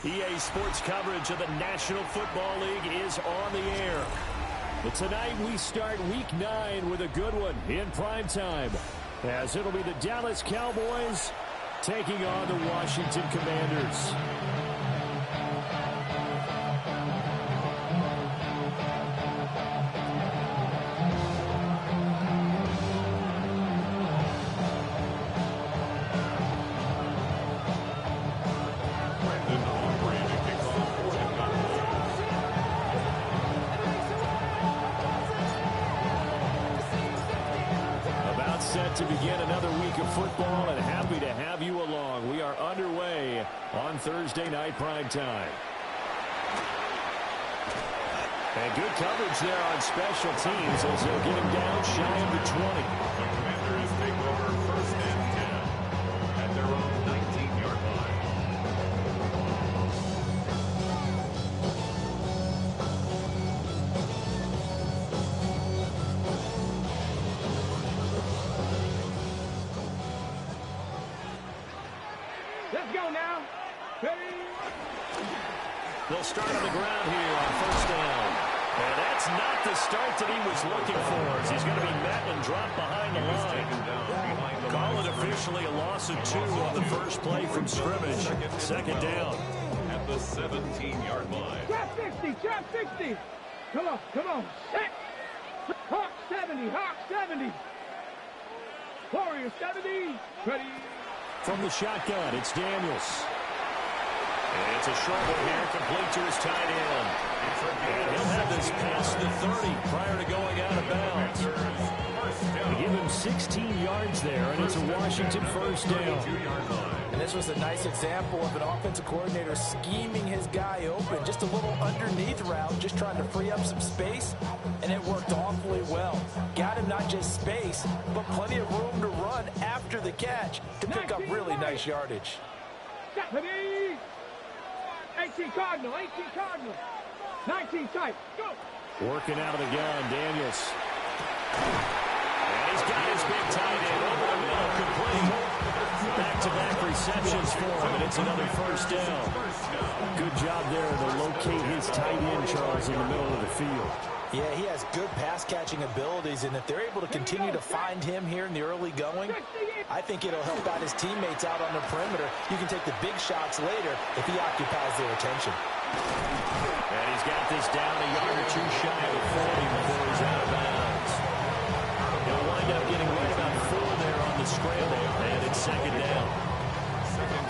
EA Sports coverage of the National Football League is on the air. But tonight we start Week 9 with a good one in primetime, as it'll be the Dallas Cowboys taking on the Washington Commanders. To begin another week of football, and happy to have you along. We are underway on Thursday night primetime. And good coverage there on special teams as they'll get him down shy of the 20. The Commanders take over first and 10 at their own 19-yard line. They'll start on the ground here on first down. And that's not the start that he was looking for, as he's going to be met and dropped behind the line. Call it officially a loss of 2 on the first play from scrimmage. Second down. At the 17-yard line. Drop 60, drop 60. Come on, set. Hawk 70, Hawk 70. Warrior 70. Ready. From the shotgun, it's Daniels. And it's a short one here, complete to his tight end. And he'll have this past the 30 prior to going out of bounds. They give him 16 yards there, and it's a Washington first down. And this was a nice example of an offensive coordinator scheming his guy open. Just a little underneath route, just trying to free up some space, and it worked awfully well. Got him not just space, but plenty of room to run after the catch to pick up really nice yardage. 18 Cardinal, 19 tight, go! Working out of the gun, Daniels. And he's got his big tight end over the middle, complete. Back-to-back receptions for him, and it's another first down. Good job there to locate his tight end, Charles, in the middle of the field. Yeah, he has good pass-catching abilities, and if they're able to continue to find him here in the early going, I think it'll help out his teammates out on the perimeter. You can take the big shots later if he occupies their attention. And he's got this down a yard or two shy of 40 before he's out of bounds. He'll wind up getting right about 4 there on the scramble, and it's second down.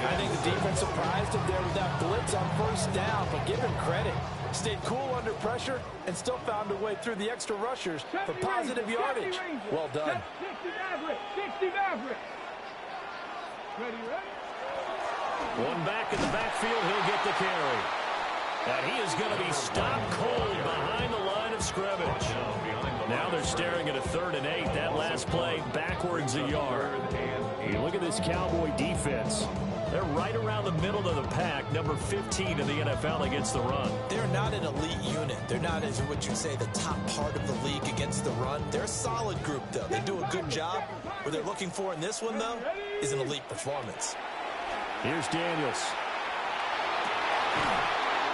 I think the defense surprised him there with that blitz on first down, but give him credit. Stayed cool under pressure and still found a way through the extra rushers for positive yardage. Well done. 60 Maverick. Ready? One back in the backfield, he'll get the carry. And he is going to be stopped cold behind the line of scrimmage. Now they're staring at a 3rd and 8. That last play backwards a yard. You look at this Cowboy defense. They're right around the middle of the pack, number 15 in the NFL against the run. They're not an elite unit. They're not, as what you'd say, the top part of the league against the run. They're a solid group, though. They do a good job. What they're looking for in this one, though, is an elite performance. Here's Daniels.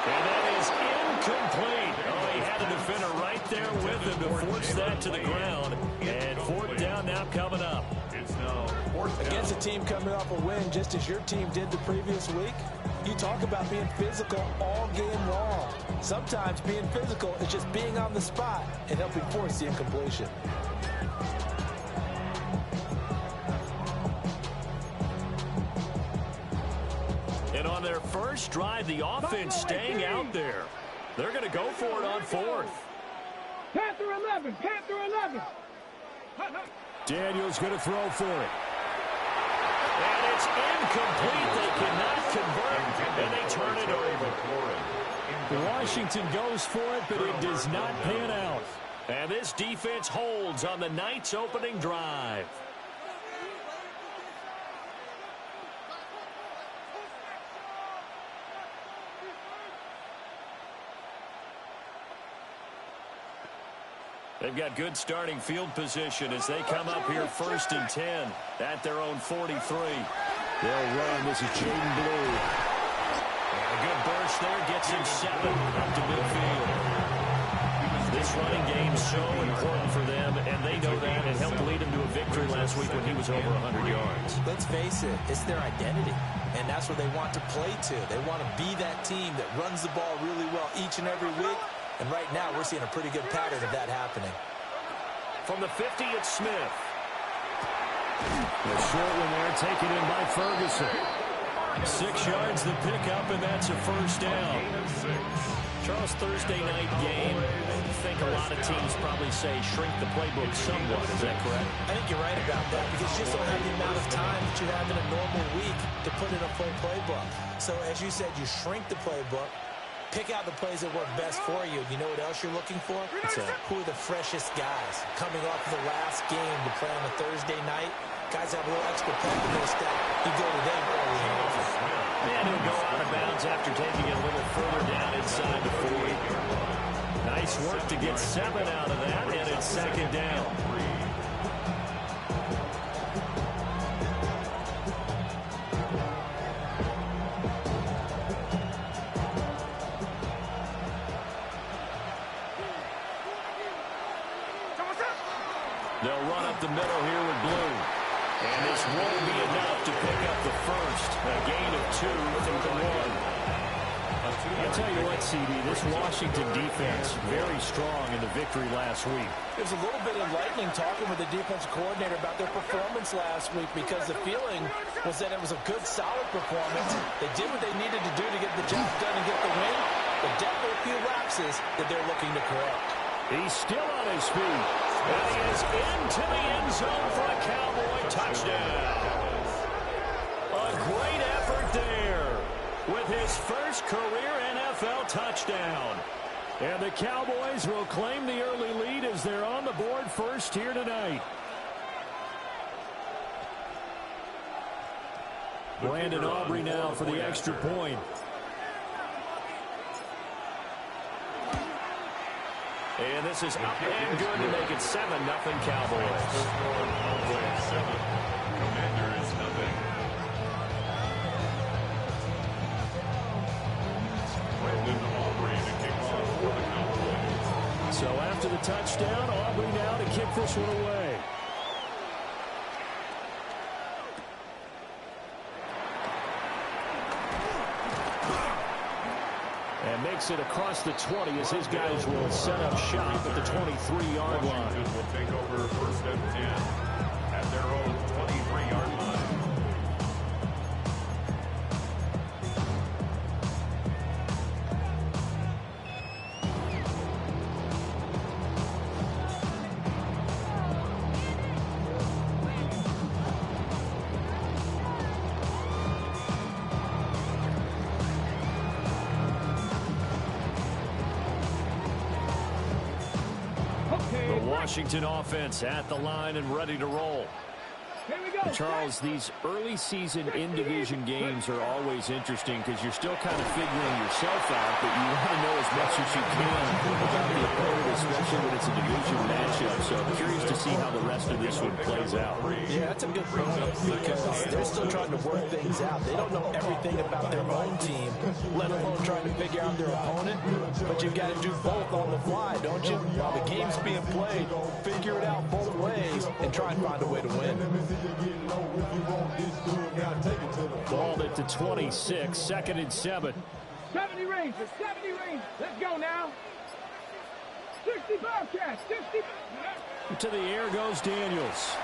And that is incomplete. Oh, he had a defender right there with him to force that to the ground. And 4th down now coming up. It's now 4th down. Against a team coming off a win just as your team did the previous week, you talk about being physical all game long. Sometimes being physical is just being on the spot and helping force the incompletion. And on their first drive, the offense staying out there. They're going to go for it on 4th. Panther 11, Panther 11. Daniels going to throw for it. And it's incomplete. They cannot convert, and they turn it over. Washington goes for it, but it does not pan out. And this defense holds on the night's opening drive. They've got good starting field position as they come up here 1st and 10 at their own 43. They'll run. This is Jaden Blue. And a good push there gets him 7 up to midfield. This running game is so important for them, and they know that. It helped lead them to a victory last week when he was over 100 yards. Let's face it, it's their identity, and that's what they want to play to. They want to be that team that runs the ball really well each and every week, and right now we're seeing a pretty good pattern of that happening. From the 50, it's Smith. The short one there, taken in by Ferguson. 6 yards the pickup, and that's a first down. Charles, Thursday night game, I think a lot of teams probably say shrink the playbook somewhat. Is that correct? I think you're right about that because you just don't have the amount of time that you have in a normal week to put in a full playbook. So as you said, you shrink the playbook, pick out the plays that work best for you. You know what else you're looking for? Who are the freshest guys coming off of the last game to play on a Thursday night? Guys have a little extra pep in their step. You go to them early and often. And he'll go out of bounds after taking it a little further down inside the 40. Nice work to get 7 out of that, and it's second down. They'll run up the middle here with Blue. And this won't be enough to pick up the first. A gain of 2 from the 1. I'll tell you what, CD, this Washington defense, very strong in the victory last week. It was a little bit enlightening talking with the defensive coordinator about their performance last week because the feeling was that it was a good, solid performance. They did what they needed to do to get the job done and get the win, but definitely a few lapses that they're looking to correct. He's still on his feet. And he is into the end zone for a Cowboy touchdown. A great effort there with his first career NFL touchdown. And the Cowboys will claim the early lead as they're on the board first here tonight. Brandon Aubrey now for the extra point. And this is up and good to make it 7-0 Cowboys. Commanders nothing. Brandon Aubrey to kick off for the Cowboys. So after the touchdown, Aubrey now to kick this one away. And makes it across the 20 as his guys will set up shop at the 23-yard line. Washington will take over first and 10 at their own 23-yard line. Washington offense at the line and ready to roll. And Charles, these early season in-division games are always interesting because you're still kind of figuring yourself out, but you want to know as much as you can about the opponent, especially when it's a division matchup. So I'm curious to see how the rest of this one plays out. Yeah, that's a good point because they're still trying to work things out. They don't know everything about their own team, let alone trying to figure out their opponent. But you've got to do both on the fly, don't you? While the game's being played, figure it out both ways and try and find a way to win. Ball at the 26, 2nd and 7. 70 range, 70 range. Let's go now. 60 Bobcats, 60. To the air goes Daniels.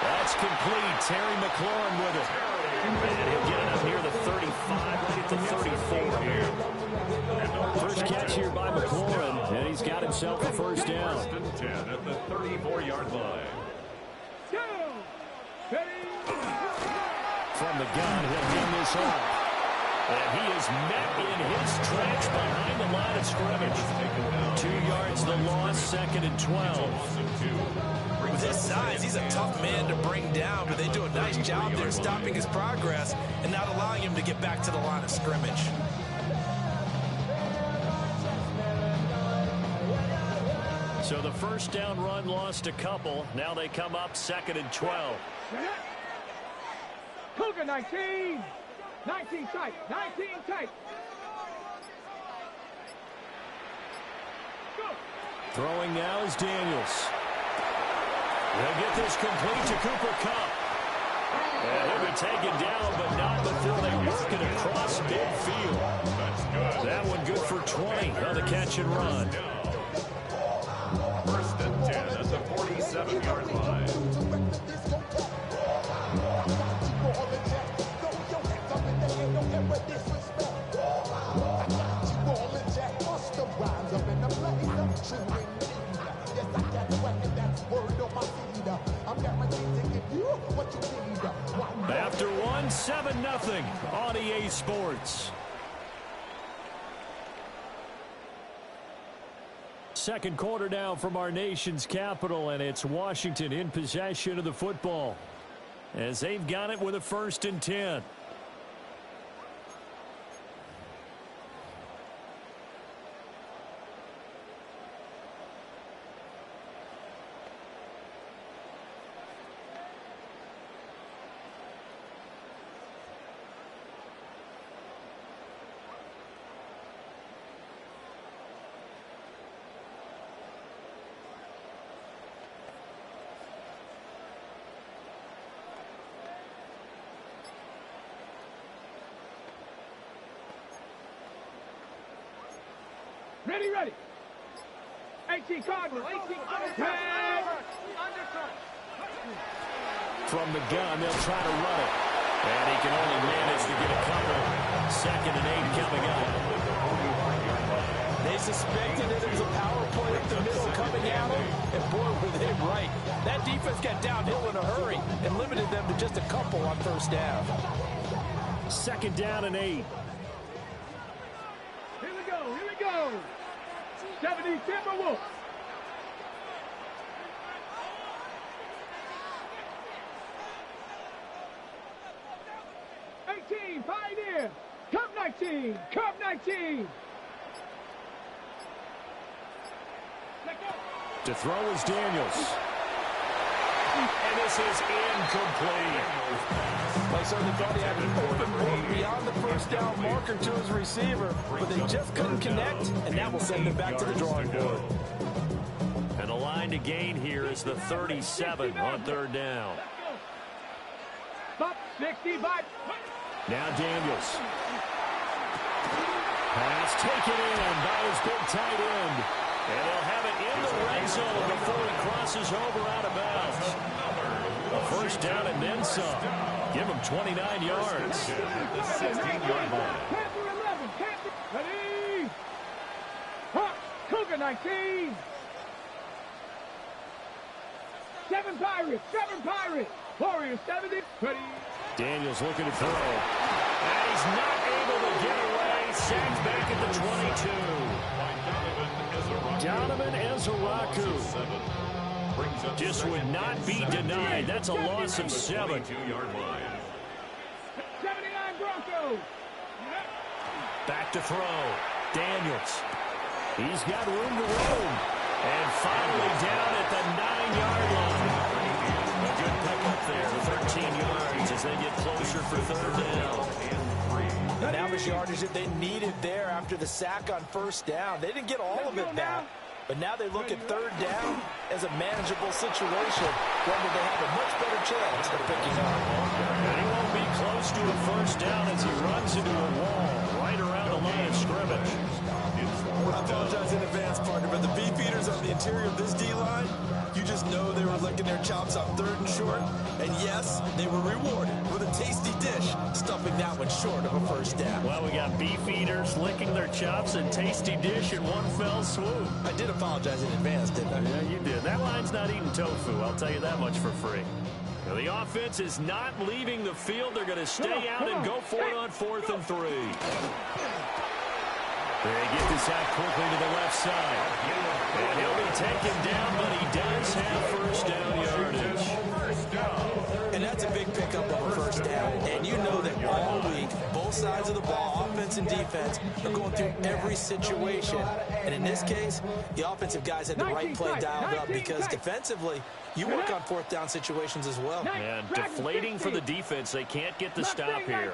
That's complete. Terry McLaurin with it. And he'll get it up near the 35, right at the 34 here. First catch here by McLaurin, and he's got himself a first down. First and 10 at the 34-yard line. From the gun, he'll hand this off. And he is met in his tracks behind the line of scrimmage. 2 yards the loss, 2nd and 12. With his size, he's a tough man to bring down, but they do a nice job there stopping his progress and not allowing him to get back to the line of scrimmage. So the first down run lost a couple. Now they come up 2nd and 12. Cougar 19. 19 tight. 19 tight. Throwing now is Daniels. They'll get this complete to Cooper Kupp. And he'll be taken down, but not before they work it across midfield. That's good. That one good for 20 on the catch and run. First and 10 at the 47-yard line. After one, 7-0 on EA Sports. Second quarter now from our nation's capital, and it's Washington in possession of the football as they've got it with a 1st and 10. Ready, ready. 18 Cardinal, 18 From the gun, they'll try to run it. And he can only manage to get a couple. 2nd and 8 coming up. They suspected that there was a power play up the middle coming at them, and boy, were they right. That defense got downhill in a hurry and limited them to just a couple on 1st down. 2nd down and 8. Here we go, here we go. 70 Timberwolves. Pioneer. Cup 19. Cup 19. To throw is Daniels. And this is incomplete. Like so they thought he had an open look beyond the 1st down marker to his receiver, but they just couldn't connect, and that will send them back to the drawing board. And the line to gain here is the 37 on 3rd down. Top 65. Now Daniels. Pass taken in by his big tight end. And he'll have it in the red zone before he crosses over out of bounds. A 1st down and then some. Give him 29 yards. The 16-yard line. Panther 11. Panther. Ready. Hawk. Cougar 19. 7 Pirates. 7 Pirates. Warriors 70. Ready. Daniels looking to throw. And he's not able to get away. Sacked back at the 22. Donovan Ezeraku just would not be denied. That's a loss of 7. 22-yard line. 79 Broncos. Back to throw. Daniels. He's got room to roam. And finally down at the 9-yard line. A good pickup there, 13 yards as they get closer for 3rd down. And now the yardage that they needed there after the sack on 1st down. They didn't get all of it back, but now they look at 3rd down as a manageable situation, one that they have a much better chance of picking up. And he won't be close to a 1st down as he runs into a wall right around the line of scrimmage. I apologize in advance, partner, but the beefeaters on the interior of this D-line, you just know they were licking their chops on 3rd and short. And yes, they were rewarded with a tasty dish, stuffing that one short of a 1st down. Well, we got beef eaters licking their chops and tasty dish in one fell swoop. I did apologize in advance, didn't I? Yeah, you did. That line's not eating tofu, I'll tell you that much for free. Now, the offense is not leaving the field. They're going to stay out and go for it on 4th and 3. They get this out quickly to the left side. And he'll be taken down, but he does have 1st down yardage. And that's a big pickup of a 1st down. And you know that all week, both sides of the ball, offense and defense, are going through every situation. And in this case, the offensive guys had the right play dialed up because defensively, you work on 4th down situations as well. And deflating for the defense. They can't get the stop here.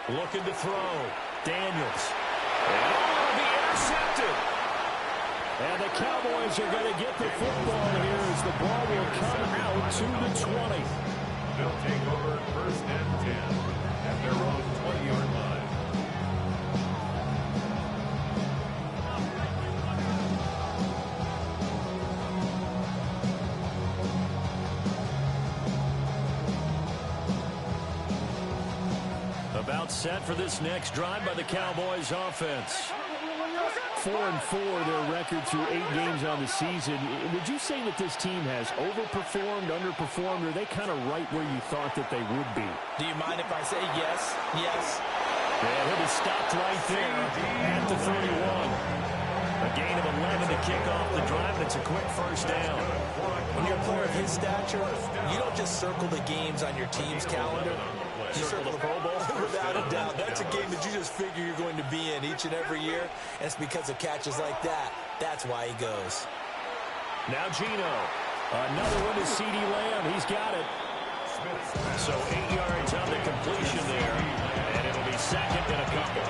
Looking to throw. Daniels. And it'll be intercepted. And the Cowboys are going to get the football here as the ball will come out to the 20. They'll take over first and 10 at their own 20-yard line. About set for this next drive by the Cowboys offense. 4-4 their record through 8 games on the season. Would you say that this team has overperformed, underperformed, or are they kind of right where you thought that they would be? Do you mind if I say yes? Yes. And he'll be stopped right there at the 31. A gain of 11 to kick off the drive, and it's a quick first down. When you're a player of his stature, you don't just circle the games on your team's calendar. You circle the Pro Bowl? Without a doubt. That's a game that you just figure you're going to be in each and every year. And it's because of catches like that. That's why he goes. Now Geno. Another one to C.D. Lamb. He's got it. So 8 yards on the completion there. And it'll be second and a couple.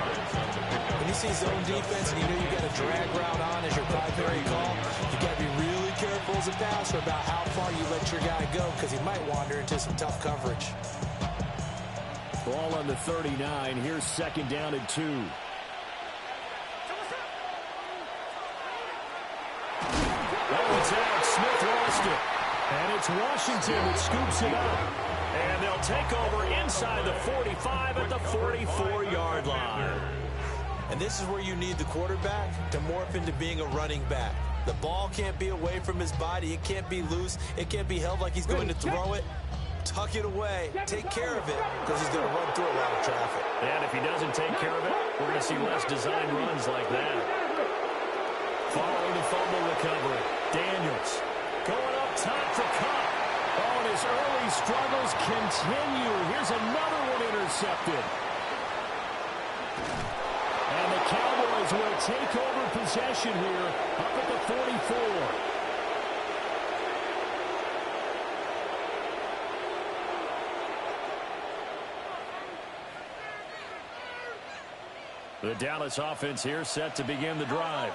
When you see zone defense and you know you got a drag route on as your primary call, you got to be really careful as a passer about how far you let your guy go because he might wander into some tough coverage. Ball on the 39. Here's second down and 2. That one's out. Smith lost it. And it's Washington that scoops it up. And they'll take over inside the 45 at the 44-yard line. And this is where you need the quarterback to morph into being a running back. The ball can't be away from his body. It can't be loose. It can't be held like he's going to throw it. Tuck it away. Take care of it because he's going to run through a lot of traffic. And if he doesn't take care of it, we're going to see less designed runs like that. Following the fumble recovery, Daniels going up top for Kupp. Oh, and his early struggles continue. Here's another one intercepted. And the Cowboys will take over possession here up at the 44. The Dallas offense here set to begin the drive.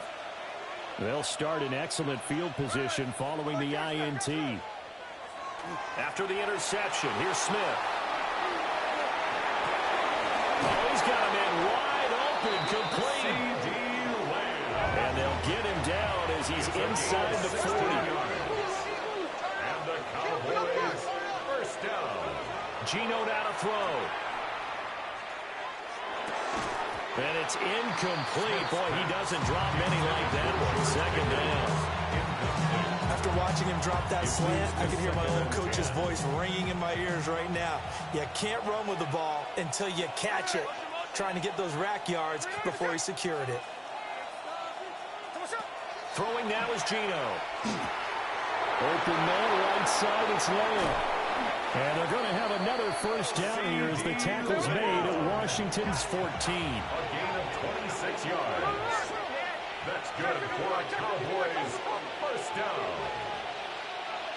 They'll start in excellent field position following the INT. After the interception, here's Smith. Oh, he's got a man wide open, complete. And they'll get him down as he's inside the 40. And the Cowboys first down. Geno now to throw. And it's incomplete. Boy, he doesn't drop many like that one. Second down. After watching him drop that slant, I can hear my old coach's voice ringing in my ears right now. You can't run with the ball until you catch it. Trying to get those rack yards before he secured it. Throwing now is Geno. Open man, right side, it's Lamb. And they're going to have another first down here as the tackle's made at Washington's 14. A gain of 26 yards. That's good for a Cowboys first down.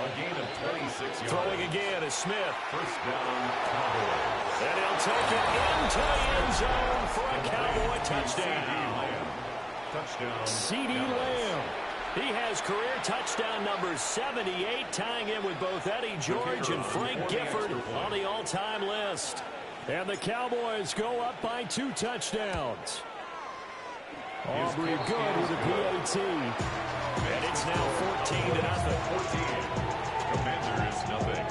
A gain of 26 yards. Throwing again is Smith. First down, Cowboys. And he'll take it into the end zone for a Cowboy touchdown. Touchdown. C.D. Lamb. He has career touchdown number 78, tying in with both Eddie George and Frank Gifford on the all-time list. And the Cowboys go up by 2 touchdowns. Aubrey good with a PAT. And it's now 14-0. 14. Commanders nothing.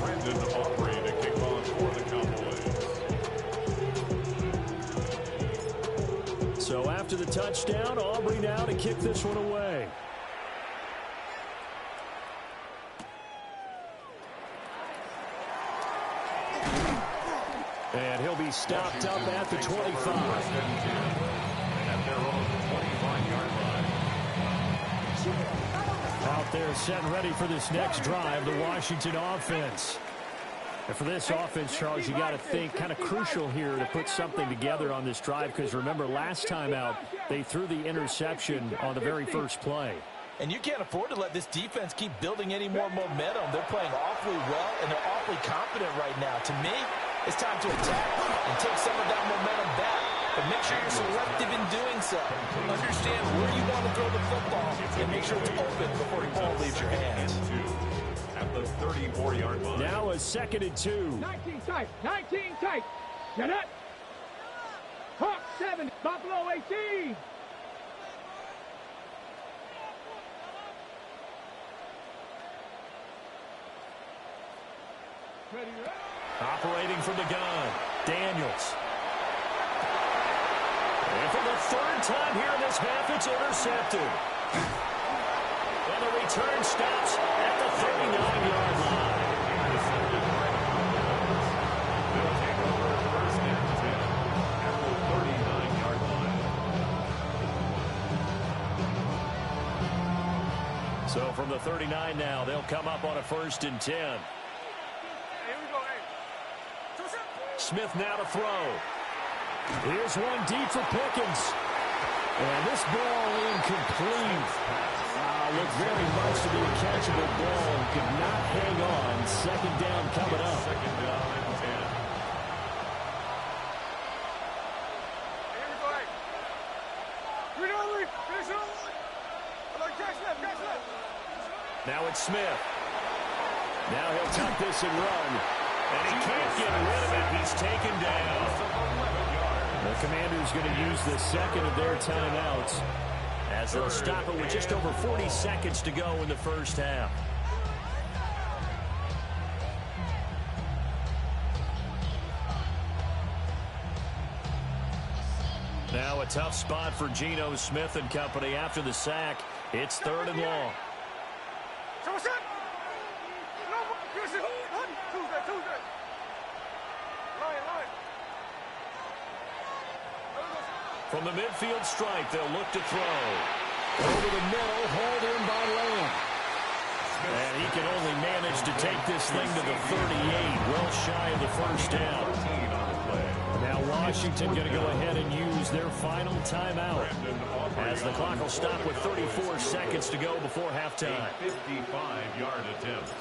Brandon Aubrey to kick off for the Cowboys. So after the touchdown, Aubrey now to kick this one away. And he'll be stopped up at the 25. At their own 25-yard line. Out there set and ready for this next drive, the Washington offense. And for this offense, Charles, you got to think kind of crucial here to put something together on this drive because remember last time out they threw the interception on the very first play. And you can't afford to let this defense keep building any more momentum. They're playing awfully well, and they're awfully confident right now. To me, it's time to attack. and take some of that momentum back. But make sure you're selective in doing so. Understand where you want to throw the football and make sure it's open before the ball leaves your hands. At the 34-yard line. Now a 2nd and 2. 19 tight. 19 tight. Get up. Hawk 7. Buffalo 18. Ready, ready. Operating from the gun, Daniels. And for the 3rd time here in this half, it's intercepted. And the return stops at the 39-yard line. They'll take over 1st and 10 at the 39-yard line. So from the 39 now, they'll come up on a 1st and 10. Smith now to throw. Here's one deep for Pickens. And this ball incomplete. Looked very much to be a catchable ball. Could not hang on. 2nd down coming up. 2nd down and 10. Now it's Smith. Now he'll tuck this and run. And he can't get rid of it. He's taken down. The Commanders going to use the 2nd of their timeouts as they'll stop it with just over 40 seconds to go in the 1st half. Now a tough spot for Geno Smith and company after the sack. It's 3rd and long. From the midfield stripe, they'll look to throw. Over the middle, hauled in by Lamb. And he can only manage to take this thing to the 38, well shy of the 1st down. Now Washington going to go ahead and use their final timeout as the clock will stop with 34 seconds to go before halftime. 55-yard attempt.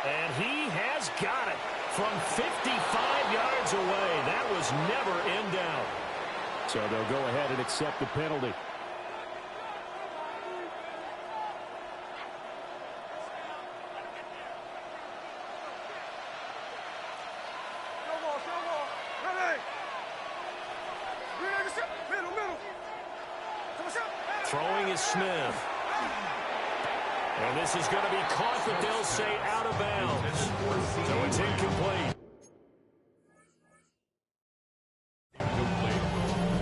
And he has got it from 55 yards away. That was never in doubt. So they'll go ahead and accept the penalty. Throwing is Smith. And this is going to be caught, but they'll say out of bounds. So it's incomplete.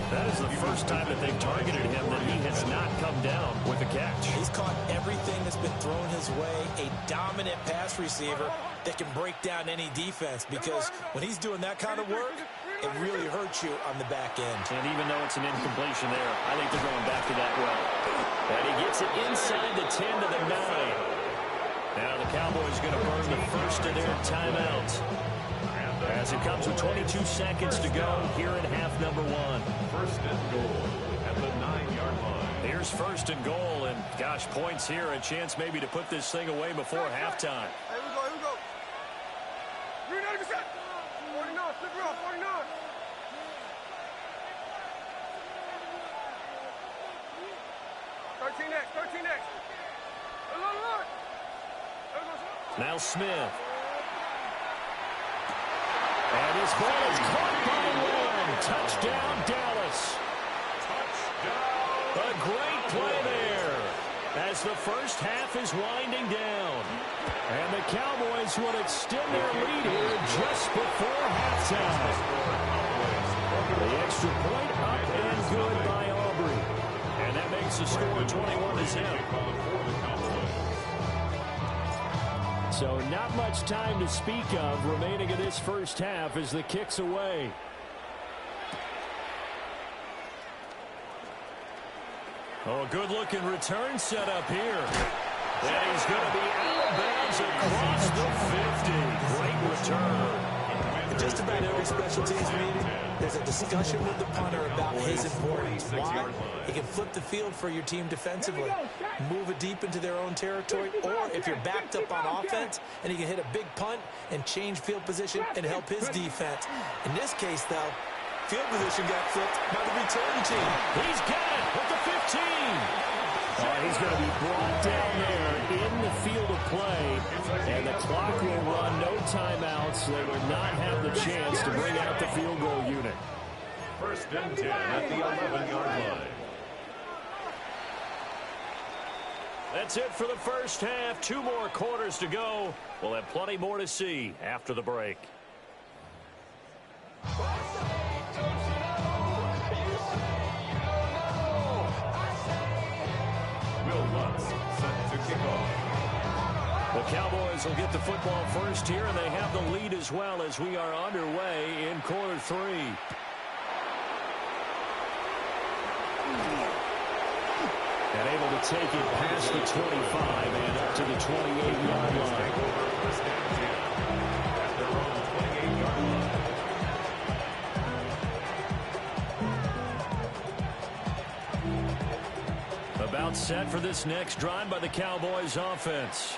That is the first time that they've targeted him that he has not come down with a catch. He's caught everything that's been thrown his way. A dominant pass receiver that can break down any defense, because when he's doing that kind of work, it really hurts you on the back end. And even though it's an incompletion there, I think they're going back to that well. And he gets it inside the 10 to the 9. Now the Cowboys going to burn the 1st of their timeouts as it comes with 22 seconds to go here in half number 1. 1st and goal at the 9-yard line. Here's 1st and goal, and gosh, points here, a chance maybe to put this thing away before halftime. Here we go, here we go. 49, flip it off, 49. Now Smith. And his ball is caught by Lamb. Touchdown, Dallas. A great play there as the 1st half is winding down. And the Cowboys will extend their lead here just before halftime. The extra point up and good by Aubrey. And that makes the score 21-0. So not much time to speak of remaining in this 1st half as the kick's away. Oh, a good-looking return set up here. And he's going to be out of bounds across the 50. Great return. In just about every special teams meeting, there's a discussion with the punter about his importance. Why? He can flip the field for your team defensively, move it deep into their own territory, or if you're backed up on offense, and he can hit a big punt and change field position and help his defense. In this case, though, field position got flipped by the return team. He's got it with the 15. He's going to be brought down there in the field of play, and the clock will run. No timeouts. They will not have the chance to bring out the field goal unit. First and 10 at the 11-yard line. That's it for the first half. 2 more quarters to go. We'll have plenty more to see after the break. Will Lutz set to kick off. The Cowboys will get the football first here, and they have the lead as well as we are underway in quarter 3. And able to take it past the 25 and up to the 28-yard line. First and 10 at their own 28-yard line. About set for this next drive by the Cowboys offense.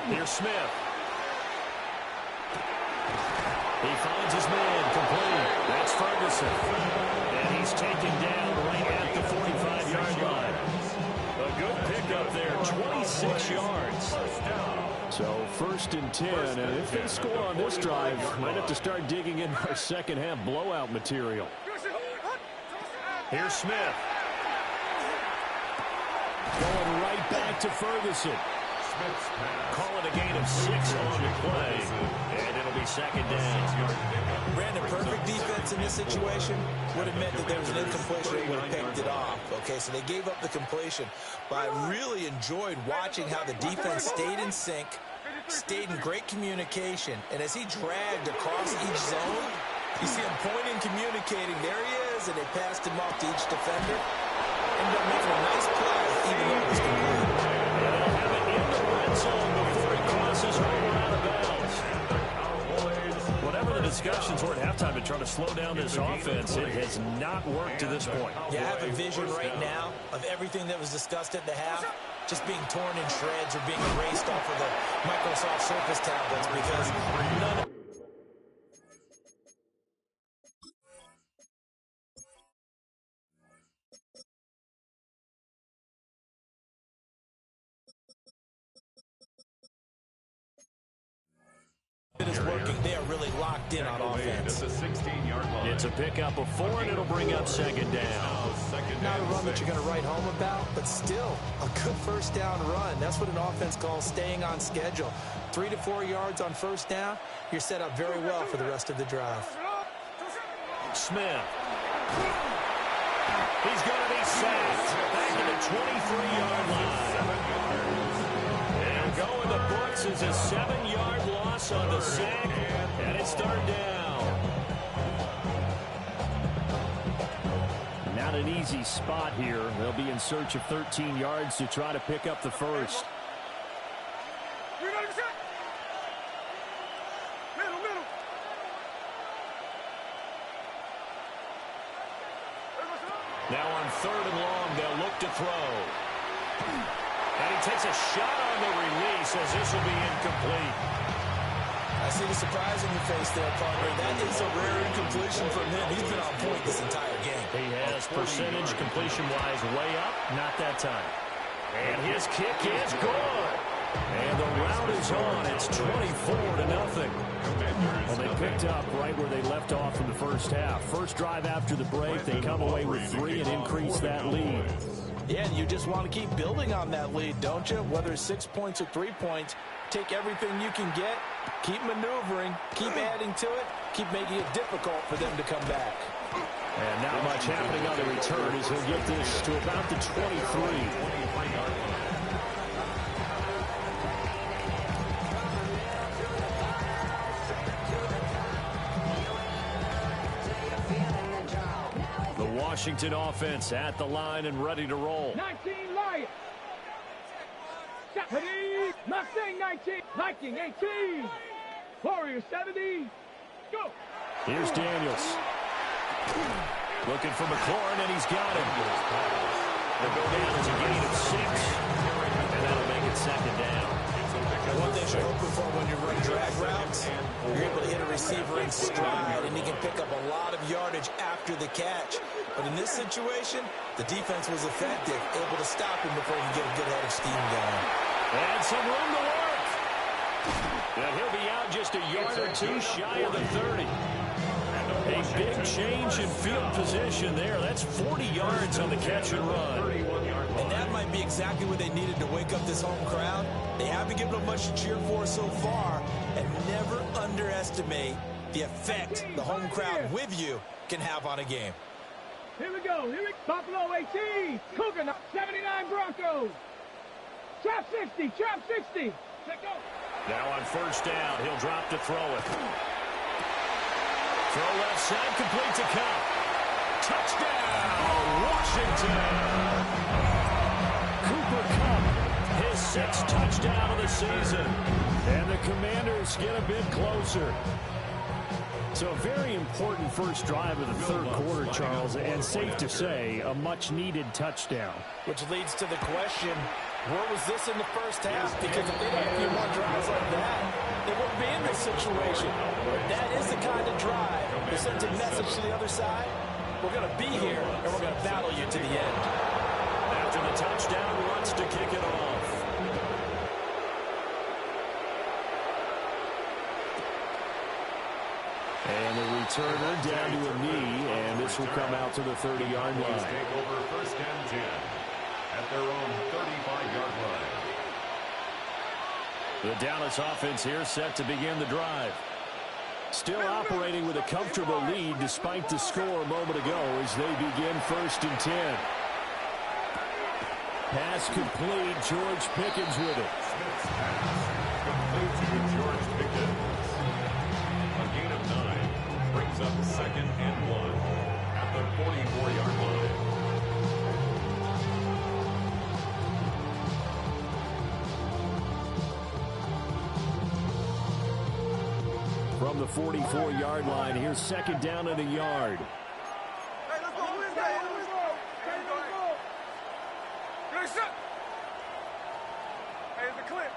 Here's Smith. He finds his man complete. That's Ferguson. And he's taken down right at the 45-yard line. A good pickup there, 26 yards. So first and 10, and if they score on this drive, might have to start digging in our second half blowout material. Here's Smith. Going right back to Ferguson. Call it a gain of 6 on the play, and it'll be second down. Brandon, perfect defense in this situation would have meant that there was an incompletion that would have picked it off. Okay, so they gave up the completion, but I really enjoyed watching how the defense stayed in sync, stayed in great communication, and as he dragged across each zone, you see him pointing, communicating. There he is, and they passed him off to each defender. Ended up making a nice play, even though it was complete. Zone before he crosses over out of bounds. Whatever the discussions were at halftime to try to slow down this offense, it has not worked to this point. Yeah, I have a vision right now of everything that was discussed at the half just being torn in shreds or being erased off of the Microsoft Surface tablets because none of it is working. They are really locked in on offense. It's a 16-yard line. It's a pickup of 4, and it'll bring up second down. Not a run that you're going to write home about, but still a good first down run. That's what an offense calls staying on schedule. 3 to 4 yards on first down, you're set up very well for the rest of the drive. Smith. He's going to be sacked back at the 23-yard line. And go in the books is a 7-yard loss on the sack, and it's third down. Not an easy spot here. They'll be in search of 13 yards to try to pick up the first. Now on third and long, they'll look to throw. And he takes a shot on the release as this will be incomplete. I see the surprise in your face there, partner. That is a rare incompletion from him. He's been on point this entire game. He has percentage completion-wise way up. Not that time. And his kick is good. And the route is on. It's 24-0. Well, they picked up right where they left off in the first half. First drive after the break, they come away with 3 and increase that lead. Yeah, and you just want to keep building on that lead, don't you? Whether it's 6 points or 3 points, take everything you can get, keep maneuvering, keep adding to it, keep making it difficult for them to come back. And not much happening on the return as he'll get this to about the 23. Washington offense at the line and ready to roll. 19 Lions. Wing 19. Viking 18. Warrior 70. Go. Here's Daniels. Looking for McLaurin, and he's got him. They'll go down as a gain of 6, and that'll make it second down. One thing you're hoping for when you run drag routes, you're able to hit a receiver in stride, and he can pick up a lot of yardage after the catch. But in this situation, the defense was effective, able to stop him before he could get a good head of steam going. And some room to work. And he'll be out just a yard or two shy of the 30. A big change in field position there. That's 40 yards on the catch and run. And that might be exactly what they needed to wake up this home crowd. They haven't given them much to cheer for so far. And never underestimate the effect the home crowd with you can have on a game. Here we go. Here we go. Buffalo 18. Cougar 79 Broncos. Trap 60. Trap 60. Let go. Now on first down, he'll drop to throw it. Throw left side, complete to Kupp. Touchdown, Washington. Cooper Kupp, his 6th touchdown of the season. And the Commanders get a bit closer. So a very important first drive of the third quarter, Charles, and safe to say, a much-needed touchdown. Which leads to the question, where was this in the first half? Because if they had a few more drives like that, they wouldn't be in this situation. But that is the kind of drive that sends a message to the other side. We're going to be here, and we're going to battle you to the end. After the touchdown, wants to kick it off. And the returner down to a knee, and this will come out to the 30-yard line. Take over first and 10 at their own 35-yard line. The Dallas offense here set to begin the drive. Still operating with a comfortable lead despite the score a moment ago as they begin first and 10. Pass complete. George Pickens with it. Smith's pass complete to George Pickens. A gain of 9 brings up second and 1 at the 44-yard line. From the 44-yard line, here's second down and a yard. Hey, let's go. Win that. Let's go. Ready, set. Hey, it's a clip.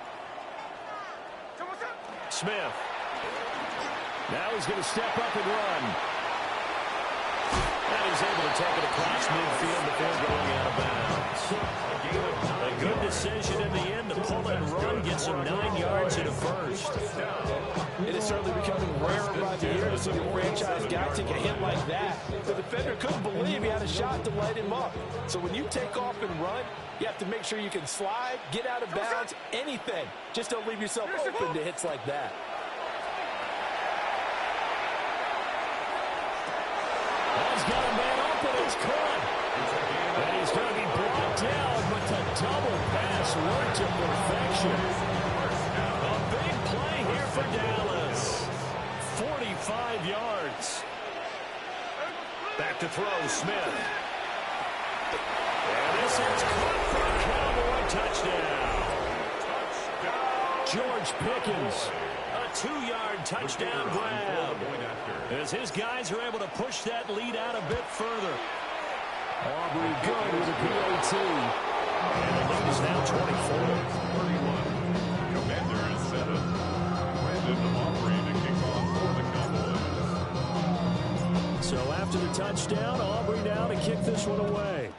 Come on, set. Smith. Now he's going to step up and run. And he's able to take it across midfield before going out of bounds. A good decision in the end to pull and run, get some 9 yards in a first. It is certainly becoming rarer by the year to see a franchise guy take a hit like that. The defender couldn't believe he had a shot to light him up. So when you take off and run, you have to make sure you can slide, get out of bounds, anything. Just don't leave yourself open to hits like that. He's got a man open. It's caught. And he's going to be brought down, but the double pass worked to perfection. A big play here for Dallas. 45 yards. Back to throw, Smith. And this is caught for a Cowboy touchdown. George Pickens. A 2-yard touchdown grab. As his guys are able to push that lead out a bit further. Aubrey good with a PAT. And the lead is now 24. 31. Commanders 7. Brandon Aubrey to kick off for the Cowboys. So after the touchdown, Aubrey now to kick this one away.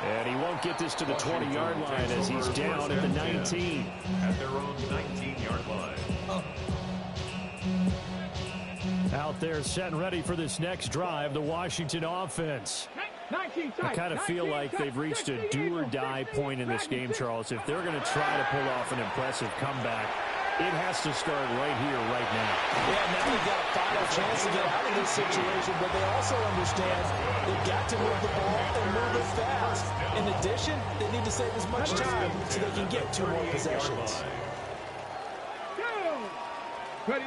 And he won't get this to the 20-yard line as he's down at the 19. At their own 19-yard line. Out there set and ready for this next drive, the Washington offense. I kind of feel like they've reached a do-or-die point in this game, Charles. If they're going to try to pull off an impressive comeback, it has to start right here, right now. Yeah, now they've got a final chance to get out of this situation, but they also understand they've got to move the ball and move it fast. In addition, they need to save as much time so they can get 2 more possessions. Ready.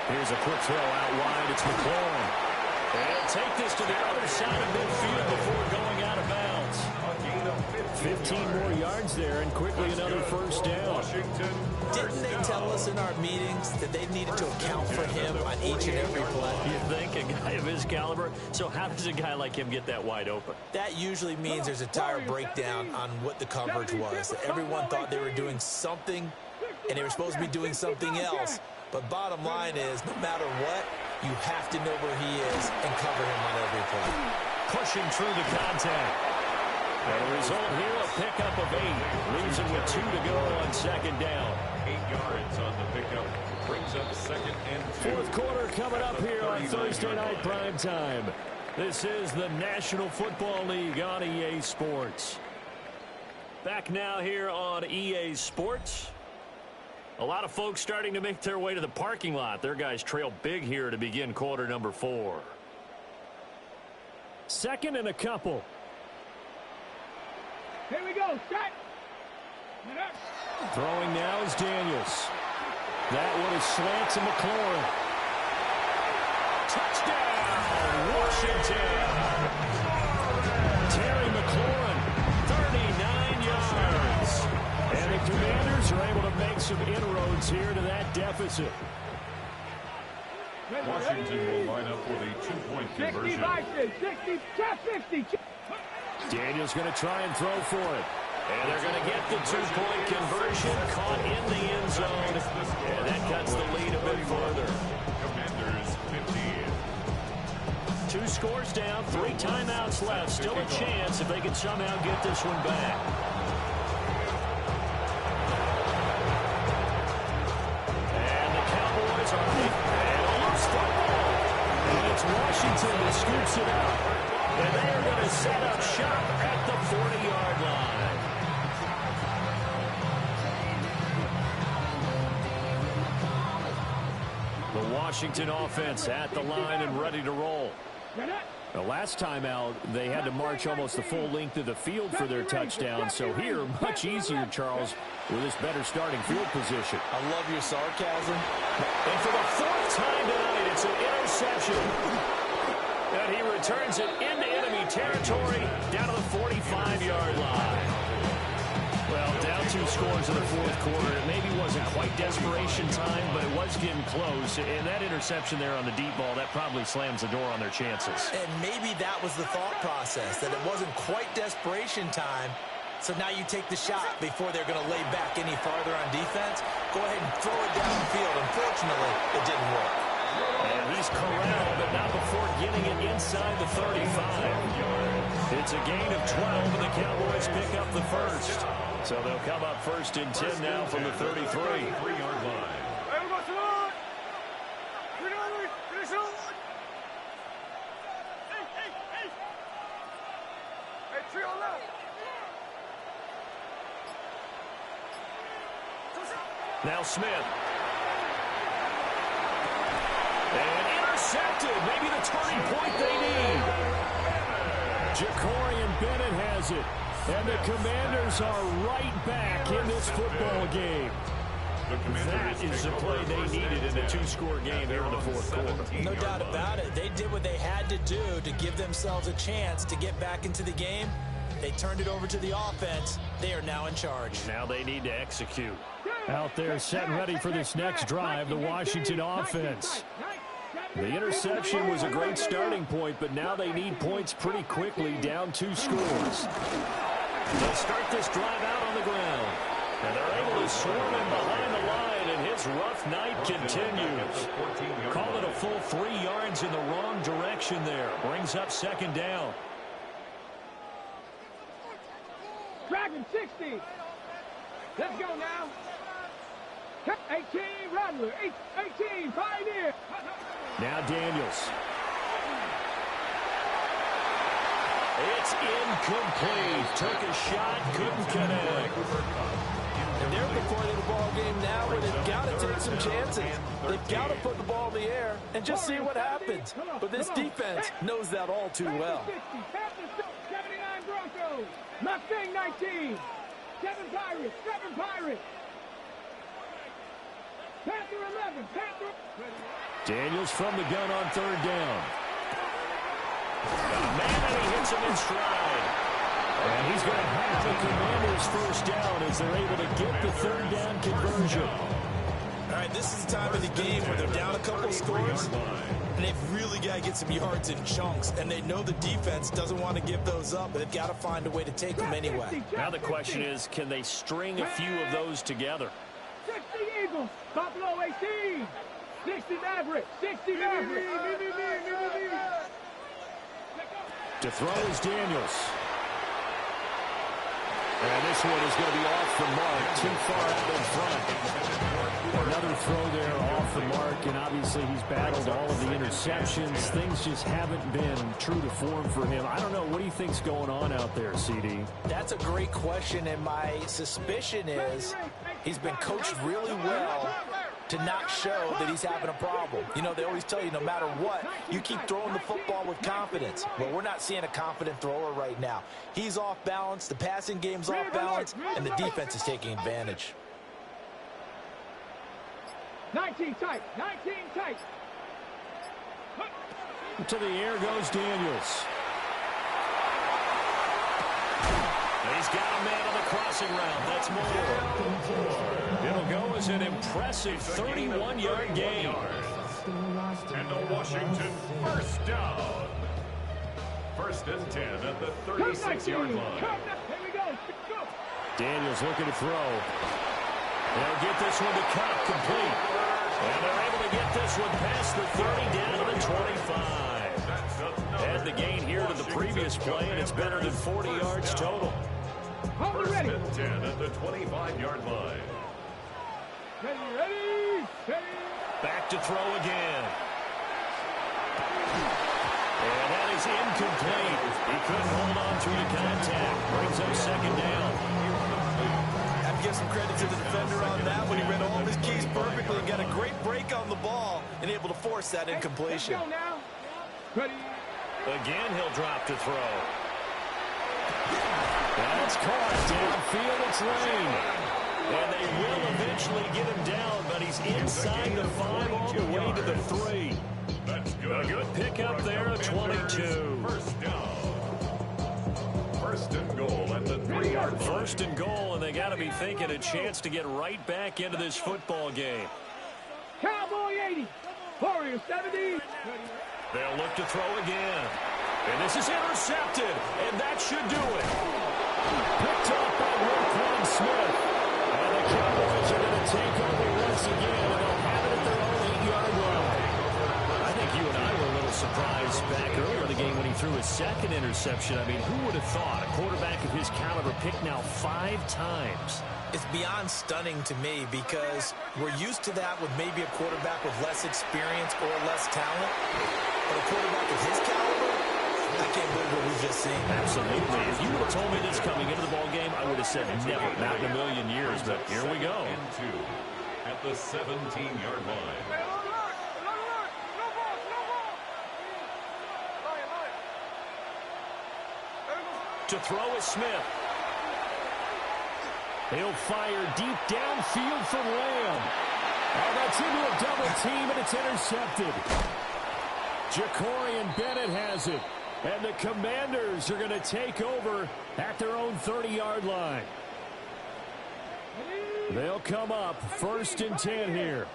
Here's a quick throw out wide. It's McLaurin. And he'll take this to the other side of midfield before going out of bounds. 15 more yards there, and quickly another first down. Didn't they tell us in our meetings that they needed to account for him on each and every play? You think, a guy of his caliber? So how does a guy like him get that wide open? That usually means there's a tire breakdown on what the coverage was. Everyone thought they were doing something, and they were supposed to be doing something else. But bottom line is, no matter what, you have to know where he is and cover him on every play. Pushing through the contact. And the result here, a pickup of 8. Leaves him with 2 to go on second down. 8 yards on the pickup. Brings up second and 2. Fourth quarter coming up here on Thursday Night Primetime. This is the National Football League on EA Sports. Back now here on EA Sports. A lot of folks starting to make their way to the parking lot. Their guys trail big here to begin quarter number 4. Second and a couple. Here we go, set. Throwing now is Daniels. That one is slant to McLaurin. Touchdown, Washington. Terry McLaurin, 39 yards. And the Commanders are able to make some inroads here to that deficit. Washington will line up with a 2-point conversion. 60. Daniels going to try and throw for it. And they're going to get the 2-point conversion, caught in the end zone. And that cuts the lead a bit further. Commanders 15. 2 scores down, 3 timeouts left. Still a chance if they can somehow get this one back. And the Cowboys are and a loose football. And it's Washington that scoops it up. And they are going to set up shop at the 40-yard line. The Washington offense at the line and ready to roll. The last time out, they had to march almost the full length of the field for their touchdown. So here, much easier, Charles, with this better starting field position. I love your sarcasm. And for the 4th time tonight, it's an interception. And he returns it into enemy territory down to the 45-yard line. Well, down 2 scores in the 4th quarter. It maybe wasn't quite desperation time, but it was getting close. And that interception there on the deep ball, that probably slams the door on their chances. And maybe that was the thought process, that it wasn't quite desperation time. So now you take the shot before they're going to lay back any farther on defense. Go ahead and throw it downfield. Unfortunately, it didn't work. And he's corralled, but not before getting it inside the 35. It's a gain of 12, and the Cowboys pick up the first. So they'll come up 1st and 10 now from the 33. 3-yard line. Now Smith. And intercepted. Maybe the turning point they need. Jacorian Bennett has it. And the Commanders are right back in this football game. That is the play they needed in a 2-score game here in the 4th quarter. No doubt about it. They did what they had to do to give themselves a chance to get back into the game. They turned it over to the offense. They are now in charge. Now they need to execute. Out there set and ready for this next drive, the Washington offense. The interception was a great starting point, but now they need points pretty quickly, down 2 scores. They'll start this drive out on the ground. And they're able to swarm him behind the line, and his rough night continues. Call it a full 3 yards in the wrong direction there. Brings up 2nd down. Dragon 60. Let's go now. 18, Rattler. 18, Pioneer. Now Daniels. It's incomplete. Took a shot, couldn't connect. And they're at the point of the ball game now where they've got to take some chances. They've got to put the ball in the air and just see what happens. But this defense knows that all too well. 79 Broncos. Mustang 19. 7 Pirates. 7 Pirates. Panther 11. Panther. Daniels from the gun on 3rd down. takes him in stride. And he's going to have the Commanders first down as they're able to get the third down conversion. All right, this is the time of the game where they're down a couple of scores, and they've really got to get some yards in chunks, and they know the defense doesn't want to give those up, but they've got to find a way to take them anyway. Now the question is, can they string a few of those together? 60 Eagles, Buffalo 18, 60 Mavericks, 60 Mavericks. To throw is Daniels. And this one is going to be off the mark, too far out in front. Another throw there off the mark, and obviously he's battled all of the interceptions. Things just haven't been true to form for him. I don't know. What do you think's going on out there, CD? That's a great question, and my suspicion is he's been coached really well to not show that he's having a problem. You know, they always tell you no matter what, you keep throwing the football with confidence. Well, we're not seeing a confident thrower right now. He's off balance, the passing game's off balance, and the defense is taking advantage. 19 tight, 19 tight. To the air goes Daniels. He's got a man on the crossing route. That's more. It'll go as an impressive 31-yard gain. And the Washington first down. First and 10 at the 36-yard line. Here we go. Daniels looking to throw. They'll get this one to Cup complete. And they're able to get this one past the 30 down to the 25. Add the gain here to the previous play, and it's better than 40 yards total. First and 10 at the 25-yard line. Ready. Back to throw again. And that is incomplete. He couldn't hold on through the contact. Brings up second down. I have to give some credit to the defender on that one. He read all of his keys perfectly and got a great break on the ball and able to force that incompletion. Let's go now. Ready. Again, he'll drop to throw. That's caught downfield. It's Lane. And they will eventually get him down, but he's inside the 5 all the way to the 3. That's good. A good pickup there at 22. First down. First and goal at the 3-yard line. First and goal, and they got to be thinking a chance to get right back into this football game. Cowboy 80. Warrior 70. They'll look to throw again. And this is intercepted, and that should do it. Picked up by Roquan Smith. And the Cowboys are going to take over once again, and they'll have it at their own 8-yard line. I think you and I were a little surprised back earlier in the game when he threw his second interception. I mean, who would have thought a quarterback of his caliber picked now 5 times? It's beyond stunning to me because we're used to that with maybe a quarterback with less experience or less talent. But a quarterback of his caliber, I can't believe what we've just seen. Absolutely. If you would have told me this coming into the ball game, I would have said never, not in a million years. But here we go. And 2 at the 17-yard line. To throw is Smith. He'll fire deep downfield for Lamb. And that's into a double team, and it's intercepted. Jacorian Bennett has it. And the Commanders are going to take over at their own 30-yard line. They'll come up first and 10 here.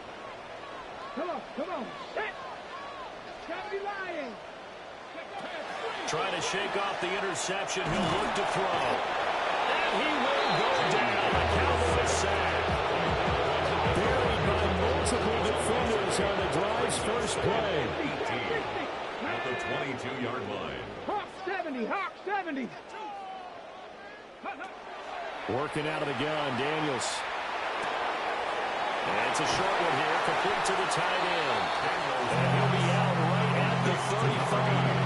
Come on. Set. Chevy Lion. Trying to shake off the interception. He'll look to throw. And he will go down. The Cowboys sack. Buried by multiple defenders on the drive's first play. At the 22-yard line. Hawk 70. Working out of the gun, Daniels. And it's a short one here, complete to the tight end. And he'll be out right at the 35.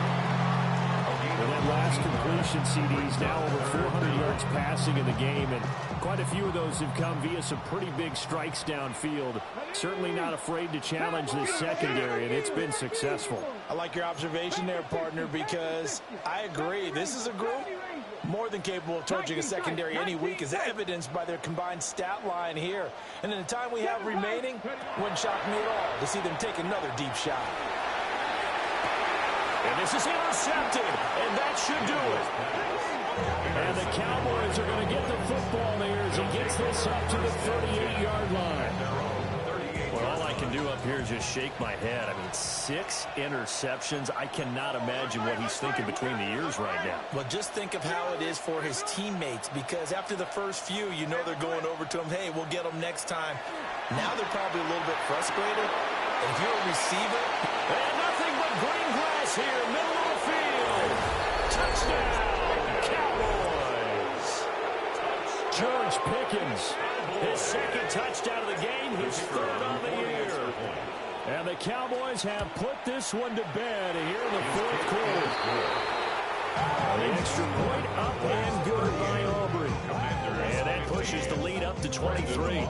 And that last completion, CDs now over 400 yards passing in the game, and quite a few of those have come via some pretty big strikes downfield. Certainly not afraid to challenge this secondary, and it's been successful. I like your observation there, partner, because I agree. This is a group more than capable of torching a secondary any week, as evidenced by their combined stat line here. And in the time we have remaining, wouldn't shock me at all to see them take another deep shot. And this is intercepted, and that should do it. And the Cowboys are going to get the football here as he gets this up to the 38-yard line. Well, all I can do up here is just shake my head. I mean, 6 interceptions. I cannot imagine what he's thinking between the ears right now. Well, just think of how it is for his teammates, because after the first few, you know they're going over to him, hey, we'll get them next time. Now they're probably a little bit frustrated. And if you're a receiver... And nothing but green grass here, middle of the field. Touchdown, Cowboys. George Pickens, his second touchdown of the game, his third on the year. And the Cowboys have put this one to bed here in the fourth quarter. The extra point up and good by Aubrey. And that pushes the lead up to 23.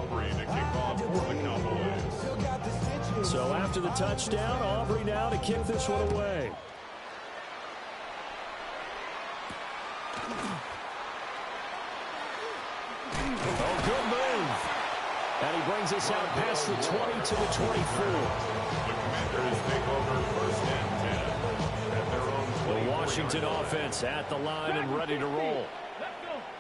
So after the touchdown, Aubrey now to kick this one away. Oh, good move. And he brings us out past the 20 to the 24. The Commanders take over first and 10 at their own 20. The Washington offense at the line and ready to roll.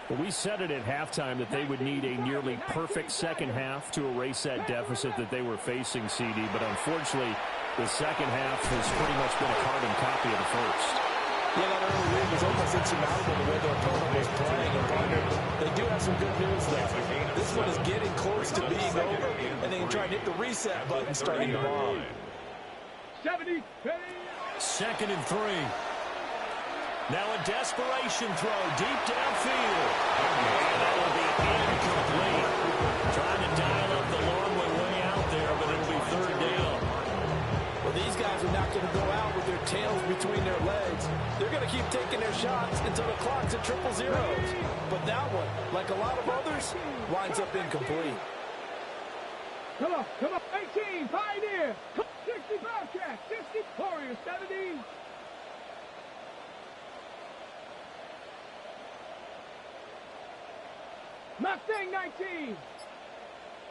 Well, we said it at halftime that they would need a nearly perfect second half to erase that deficit that they were facing, CD. But unfortunately, the second half has pretty much been a carbon copy of the first. Yeah, that early lead was almost insurmountable the way their opponent was playing. And partner, they do have some good news, though. This one is getting close to being over, and they can try and hit the reset button starting tomorrow. 70, 30. Second and 3. Now a desperation throw deep downfield. And that will be incomplete. Trying to dial up the long way out there, but it'll be third down. Well, these guys are not going to go out with their tails between their legs. They're going to keep taking their shots until the clock's at triple zeros. But that one, like a lot of others, winds up incomplete. Come on, 18, Pioneer. 60, Bobcat, 60, Warriors, 70. Mustang 19,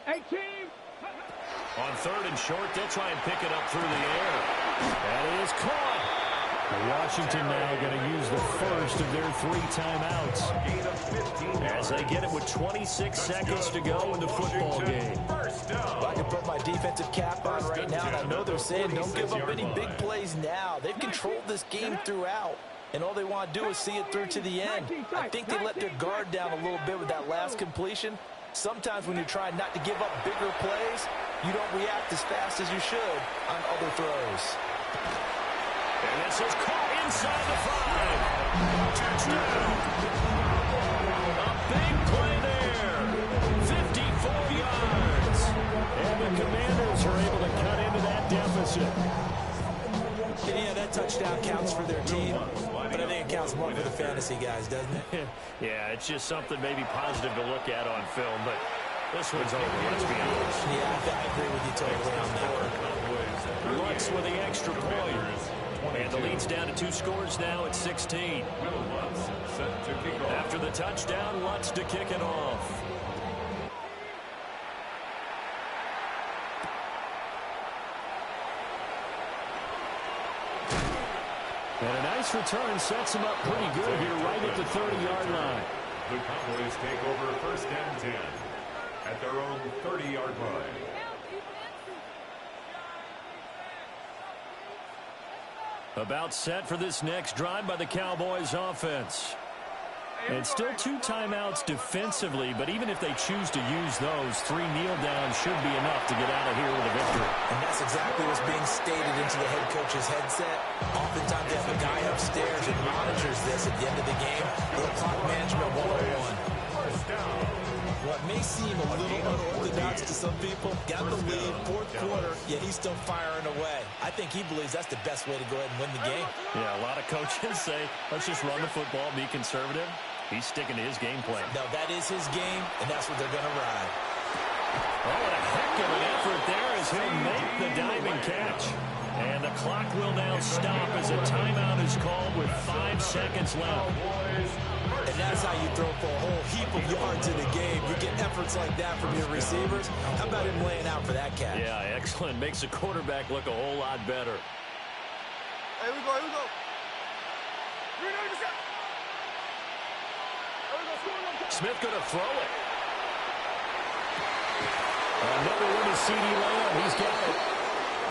18. On third and short, they'll try and pick it up through the air. That is caught. Washington now going to use the first of their 3 timeouts as they get it with 26 seconds to go in the football game. I can put my defensive cap on right now, and I know they're saying don't give up any big plays now. They've controlled this game throughout, and all they want to do is see it through to the end. I think they let their guard down a little bit with that last completion. Sometimes when you're trying not to give up bigger plays, you don't react as fast as you should on other throws. And this is caught inside the 5. Touchdown. A big play there. 54 yards. And the Commanders are able to cut into that deficit. Yeah, that touchdown counts for their team, but I think it counts more for the fantasy guys, doesn't it? Yeah, it's just something maybe positive to look at on film, but this one's over, let's be honest. Yeah, I agree with you totally on that one. Lutz with the extra point. And the lead's down to 2 scores now at 16. After the touchdown, Lutz to kick it off. And a nice return sets him up pretty good here right at the 30-yard line. The Cowboys take over first and 10 at their own 30-yard line. About set for this next drive by the Cowboys offense. And still 2 timeouts defensively, but even if they choose to use those, 3 kneel downs should be enough to get out of here with a victory. And that's exactly what's being stated into the head coach's headset. Oftentimes they have a guy upstairs and monitors this at the end of the game. Little clock management 101. What may seem a little unorthodox to some people, got the lead, 4th quarter, yet he's still firing away. I think he believes that's the best way to go ahead and win the game. Yeah, a lot of coaches say, let's just run the football, be conservative. He's sticking to his game plan. No, that is his game, and that's what they're going to ride. Oh, what a heck of an effort there as he'll make the diving catch. And the clock will now stop as a timeout is called with 5 seconds left. And that's how you throw for a whole heap of yards in a game. You get efforts like that from your receivers. How about him laying out for that catch? Yeah, excellent. Makes the quarterback look a whole lot better. Here we go, here we go. Smith going to throw it. Another one to CeeDee Lamb. He's got it.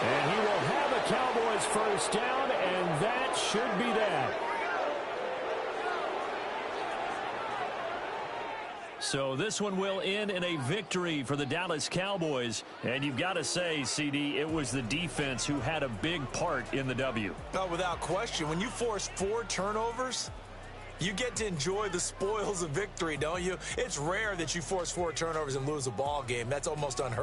And he will have a Cowboys first down, and that should be that. So this one will end in a victory for the Dallas Cowboys. And you've got to say, CD, it was the defense who had a big part in the W. No, without question. When you force 4 turnovers, you get to enjoy the spoils of victory, don't you? It's rare that you force 4 turnovers and lose a ball game. That's almost unheard of.